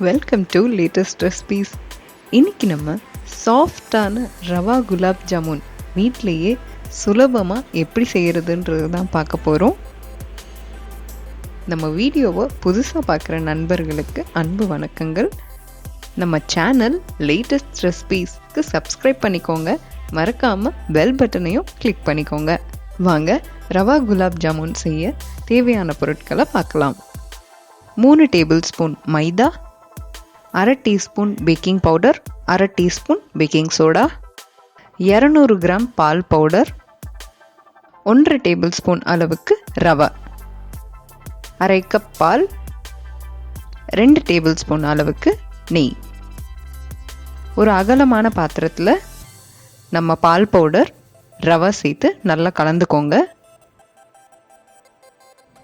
Welcome to latest recipes. இன்றைக்கி நம்ம சாஃப்டான ரவா குலாப் ஜாமுன் வீட்டிலையே சுலபமாக எப்படி செய்கிறதுன்றது தான் பார்க்க போகிறோம். நம்ம வீடியோவை புதுசாக பார்க்குற நண்பர்களுக்கு அன்பு வணக்கங்கள். நம்ம சேனல் லேட்டஸ்ட் ரெசிபீஸ்க்கு சப்ஸ்கிரைப் பண்ணிக்கோங்க. மறக்காமல் பெல் பட்டனையும் கிளிக் பண்ணிக்கோங்க. வாங்க ரவா குலாப் ஜாமுன் செய்ய தேவையான பொருட்களை பார்க்கலாம். 3 table spoon maida, 1/2 teaspoon baking powder, 1/2 teaspoon baking soda, 200 gram பால் பவுடர், 1 டேபிள் ஸ்பூன் அளவுக்கு ரவை, 1/2 கப் பால், 2 டேபிள் ஸ்பூன் அளவுக்கு நெய். ஒரு அகலமான பாத்திரத்தில் நம்ம பால் பவுடர் ரவை சேர்த்து நல்லா கலந்துக்கோங்க.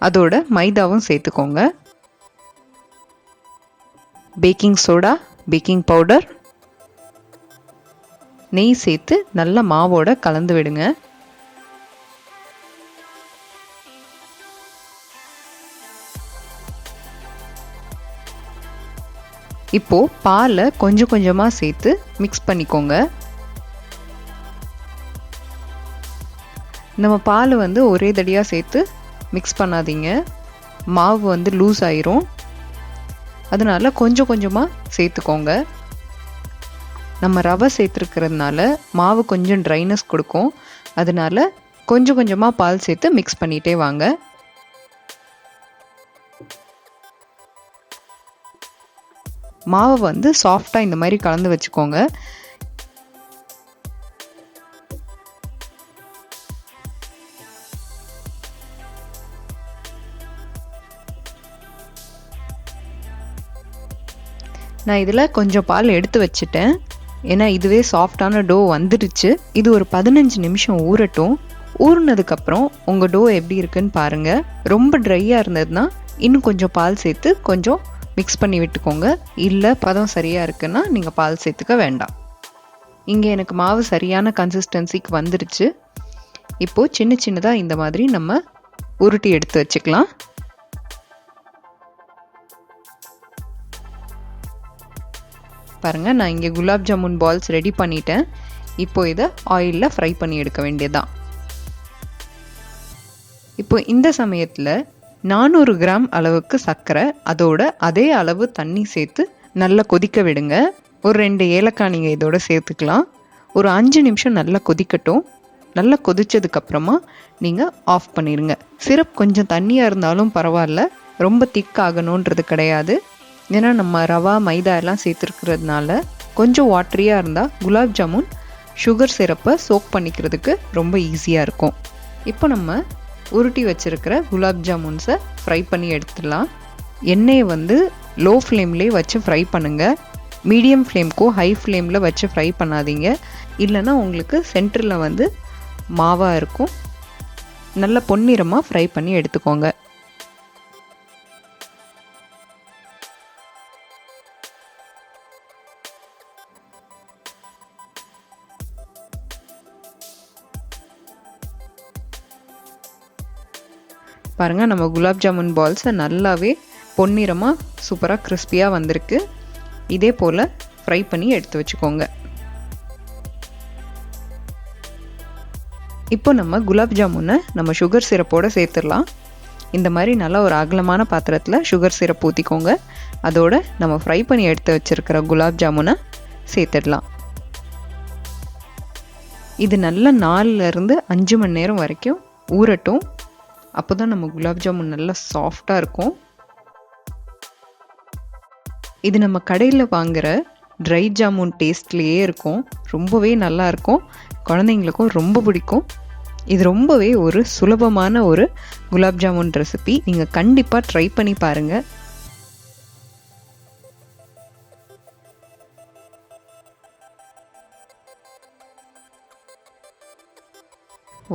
அதோட மைதாவும் சேர்த்துக்கோங்க. பேக்கிங் சோடா, பேக்கிங் பவுடர், நெய் சேர்த்து நல்ல மாவோட கலந்து விடுங்க. இப்போ பாலை கொஞ்சம் கொஞ்சமாக சேர்த்து மிக்ஸ் பண்ணிக்கோங்க. நம்ம பால் ஒரே தடியாக சேர்த்து மிக்ஸ் பண்ணாதீங்க, மாவு லூஸ் ஆயிரும். அதனால கொஞ்சம் கொஞ்சமாக சேர்த்துக்கோங்க. நம்ம ரவை சேர்த்துருக்கிறதுனால மாவு கொஞ்சம் ட்ரைனஸ் கொடுக்கும். அதனால கொஞ்சம் கொஞ்சமாக பால் சேர்த்து மிக்ஸ் பண்ணிகிட்டே வாங்க. மாவை சாஃப்டாக இந்த மாதிரி கலந்து வச்சுக்கோங்க. நான் இதில் கொஞ்சம் பால் எடுத்து வச்சுட்டேன், ஏன்னா இதுவே சாஃப்டான டோ வந்துடுச்சு. இது ஒரு 15 நிமிஷம் ஊறட்டும். ஊறினதுக்கப்புறம் உங்கள் டோ எப்படி இருக்குன்னு பாருங்கள். ரொம்ப ட்ரையாக இருந்ததுன்னா இன்னும் கொஞ்சம் பால் சேர்த்து கொஞ்சம் மிக்ஸ் பண்ணி விட்டுக்கோங்க. இல்லை பதம் சரியாக இருக்குன்னா நீங்கள் பால் சேர்த்துக்க வேண்டாம். இங்கே எனக்கு மாவு சரியான கன்சிஸ்டன்சிக்கு வந்துடுச்சு. இப்போது சின்ன சின்னதாக இந்த மாதிரி நம்ம உருட்டி எடுத்து வச்சுக்கலாம். பாருங்கள், நான் இங்கே குலாப் ஜாமுன் பால்ஸ் ரெடி பண்ணிட்டேன். இப்போ இதை ஆயிலில் ஃப்ரை பண்ணி எடுக்க வேண்டியதுதான். இப்போ இந்த சமயத்தில் 400 கிராம் அளவுக்கு சர்க்கரை, அதோட அதே அளவு தண்ணி சேர்த்து நல்லா கொதிக்க விடுங்க. ஒரு 2 ஏலக்காய் நீங்கள் இதோட சேர்த்துக்கலாம். ஒரு 5 நிமிஷம் நல்லா கொதிக்கட்டும். நல்லா கொதிச்சதுக்கப்புறமா நீங்கள் ஆஃப் பண்ணிடுங்க. சிரப் கொஞ்சம் தண்ணியாக இருந்தாலும் பரவாயில்ல, ரொம்ப திக் ஆகணுன்றது கிடையாது. ஏன்னா நம்ம ரவா மைதா எல்லாம் சேர்த்துருக்கிறதுனால கொஞ்சம் வாட்டரியாக இருந்தால் குலாப் ஜாமுன் சுகர் சிரப்பை சோக் பண்ணிக்கிறதுக்கு ரொம்ப ஈஸியாக இருக்கும். இப்போ நம்ம உருட்டி வச்சுருக்கிற குலாப் ஜாமுன்ஸை ஃப்ரை பண்ணி எடுத்துடலாம். எண்ணெயை லோ ஃப்ளேம்லேயே வச்சு ஃப்ரை பண்ணுங்கள். மீடியம் ஃப்ளேம்க்கோ ஹை ஃப்ளேமில் வச்சு ஃப்ரை பண்ணாதீங்க, இல்லைன்னா உங்களுக்கு சென்டரில் மாவாக இருக்கும். நல்ல பொன்னிறமாக ஃப்ரை பண்ணி எடுத்துக்கோங்க. பாருங்கள், நம்ம குலாப் ஜாமுன் பால்ஸை நல்லாவே பொன்னிறமாக சூப்பராக கிறிஸ்பியாக வந்திருக்கு. இதே போல் ஃப்ரை பண்ணி எடுத்து வச்சுக்கோங்க. இப்போ நம்ம குலாப் ஜாமுனை நம்ம சுகர் சிரப்போடு சேர்த்துடலாம். இந்த மாதிரி நல்லா ஒரு அகலமான பாத்திரத்தில் சுகர் சிரப் ஊற்றிக்கோங்க. அதோடு நம்ம ஃப்ரை பண்ணி எடுத்து வச்சுருக்கிற குலாப் ஜாமுனை சேர்த்துடலாம். இது நல்லா 4லேருந்து 5 மணி நேரம் வரைக்கும் ஊறட்டும். அப்போ தான் நம்ம குலாப் ஜாமுன் நல்லா சாஃப்டாக இருக்கும். இது நம்ம கடையில் வாங்குகிற ட்ரை ஜாமுன் டேஸ்ட்லேயே இருக்கும். ரொம்பவே நல்லா இருக்கும். குழந்தைங்களுக்கும் ரொம்ப பிடிக்கும். இது ரொம்பவே ஒரு சுலபமான ஒரு குலாப் ஜாமுன் ரெசிபி. நீங்கள் கண்டிப்பாக ட்ரை பண்ணி பாருங்கள்.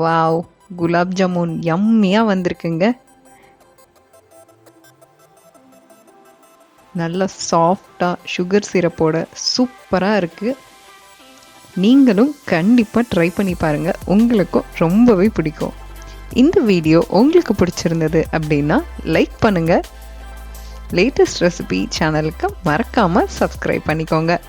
வாவ், குலாப் ஜாமுன் யம்மியாக வந்திருக்குங்க. நல்லா சாஃப்டாக சுகர் சிரப்போட சூப்பராக இருக்குது. நீங்களும் கண்டிப்பாக ட்ரை பண்ணி பாருங்கள், உங்களுக்கும் ரொம்பவே பிடிக்கும். இந்த வீடியோ உங்களுக்கு பிடிச்சிருந்தது அப்படின்னா லைக் பண்ணுங்கள். லேட்டஸ்ட் ரெசிபி சேனலுக்கு மறக்காமல் சப்ஸ்கிரைப் பண்ணிக்கோங்க.